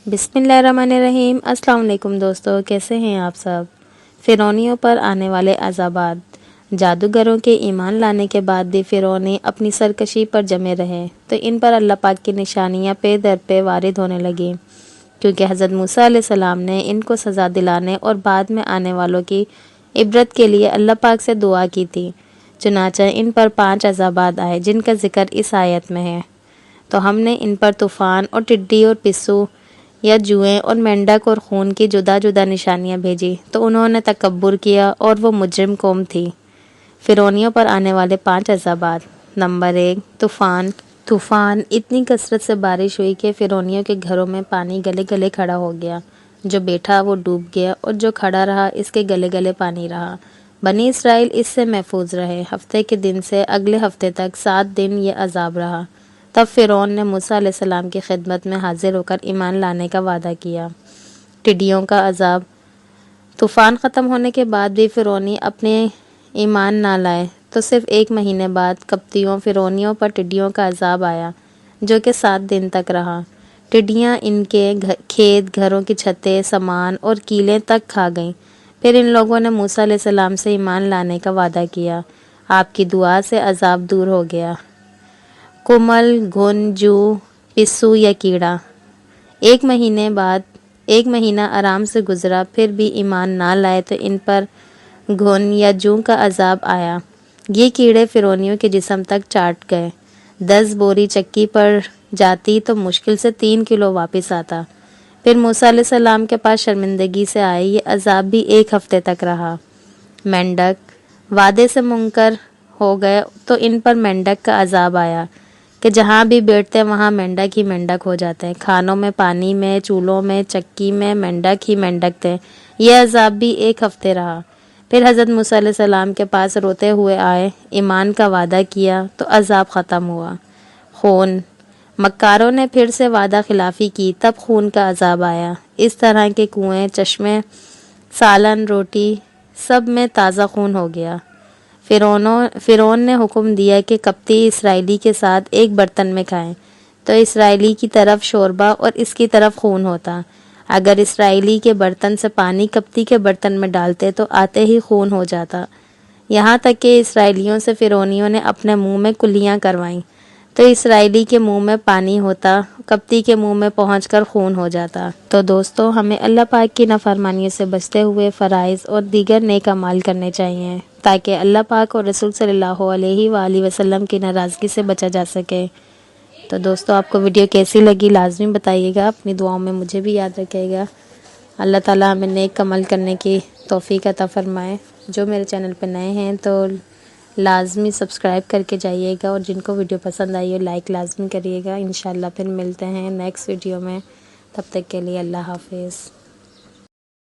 बिस्मिल्लाहिर्रहमानिर्रहीम। अस्सलाम वालेकुम दोस्तों, कैसे हैं आप सब। फ़िरौनियों पर आने वाले अज़ाबात। जादूगरों के ईमान लाने के बाद भी फ़िरौनी अपनी सरकशी पर जमे रहे तो इन पर अल्लाह पाक की निशानियां पे दर पे वारिद होने लगी, क्योंकि हज़रत मूसा अलैहिस्सलाम ने इनको सज़ा दिलाने और बाद में आने वालों की इबरत के लिए अल्लाह पाक से दुआ की थी। चुनांचे इन पर 5 अज़ाबात आए जिनका ज़िक्र इस आयत में है। तो हमने इन पर तूफ़ान और टिड्डी और पिस्सू या जुएं और मेंढक और खून की जुदा जुदा निशानियां भेजी तो उन्होंने तकब्बुर किया और वो मुजरिम कौम थी। फ़िरौनियों पर आने वाले 5 अज़ाबात। नंबर 1, तूफ़ान इतनी कसरत से बारिश हुई कि फ़िरौनियों के घरों में पानी गले गले खड़ा हो गया। जो बैठा वो डूब गया और जो खड़ा रहा इसके गले गले पानी रहा। बनी इसराइल इससे महफूज रहे। हफ्ते के दिन से अगले हफ्ते तक 7 दिन ये अजाब रहा। तब फ़िरौन ने मूसा अलैहिस्सलाम की खिदमत में हाजिर होकर ईमान लाने का वादा किया। टिड्डियों का अजाब। तूफ़ान ख़त्म होने के बाद भी फ़िरौनी अपने ईमान ना लाए तो सिर्फ 1 महीने बाद कप्तियों फ़िरौनियों पर टिड्डियों का अजाब आया, जो कि 7 दिन तक रहा। टिड्डियाँ इनके खेत, घरों की छतें, सामान और कीलें तक खा गईं। फिर इन लोगों ने मूसा अलैहिस्सलाम से ईमान लाने का वादा किया। आपकी दुआ से अजाब दूर हो गया। कुमल, घुन, जू, पिस्सू या कीड़ा। 1 महीना आराम से गुजरा, फिर भी ईमान ना लाए तो इन पर घुन या जू का अजाब आया। ये कीड़े फ़िरौनियों के जिस्म तक चाट गए। 10 बोरी चक्की पर जाती तो मुश्किल से 3 किलो वापस आता। फिर मूसा अलैहिस्सलाम के पास शर्मिंदगी से आए। ये अजाब भी 1 हफ्ते तक रहा। मेंढक वादे से मुनकर हो गए तो इन पर मेंढक का अजाब आया कि जहाँ भी बैठते वहाँ मेंढक ही मेंढक हो जाते हैं। खानों में, पानी में, चूल्हों में, चक्की में मेंढक ही मेंढक थे। यह अजाब भी 1 हफ्ते रहा। फिर हज़रत मूसा अलैहिस्सलाम के पास रोते हुए आए, ईमान का वादा किया तो अजाब ख़त्म हुआ। खून। मक्कारों ने फिर से वादा खिलाफी की, तब खून का अजाब आया। इस तरह के कुएं, चश्मे, सालन, रोटी सब में ताज़ा खून हो गया। फ़िरौन ने हुक्म दिया कि कप्ती इसराइली के साथ एक बर्तन में खाएं, तो इसराइली की तरफ शोरबा और इसकी तरफ खून होता। अगर इसराइली के बर्तन से पानी कप्ती के बर्तन में डालते तो आते ही खून हो जाता। यहाँ तक कि इसराइलियों से फ़िरौनियों ने अपने मुंह में कुल्लियाँ करवाईं, तो इसराइली के मुंह में पानी होता, कप्ती के मुंह में पहुंचकर खून हो जाता। तो दोस्तों, हमें अल्लाह पाक की नाफरमानियों से बचते हुए फ़राइज़ और दीगर नेक अमाल करने चाहिए, ताकि अल्लाह पाक और रसूल सल्लल्लाहु अलैहि वसल्लम की नाराज़गी से बचा जा सके। तो दोस्तों, आपको वीडियो कैसी लगी लाजमी बताइएगा। अपनी दुआओं में मुझे भी याद रखिएगा। अल्लाह ताला हमें नेक अमल करने की तौफीक अता फ़रमाए। जो मेरे चैनल पर नए हैं तो लाजमी सब्सक्राइब करके जाइएगा, और जिनको वीडियो पसंद आई हो लाइक लाजमी करिएगा। इंशाल्लाह फिर मिलते हैं नेक्स्ट वीडियो में। तब तक के लिए अल्लाह हाफिज़।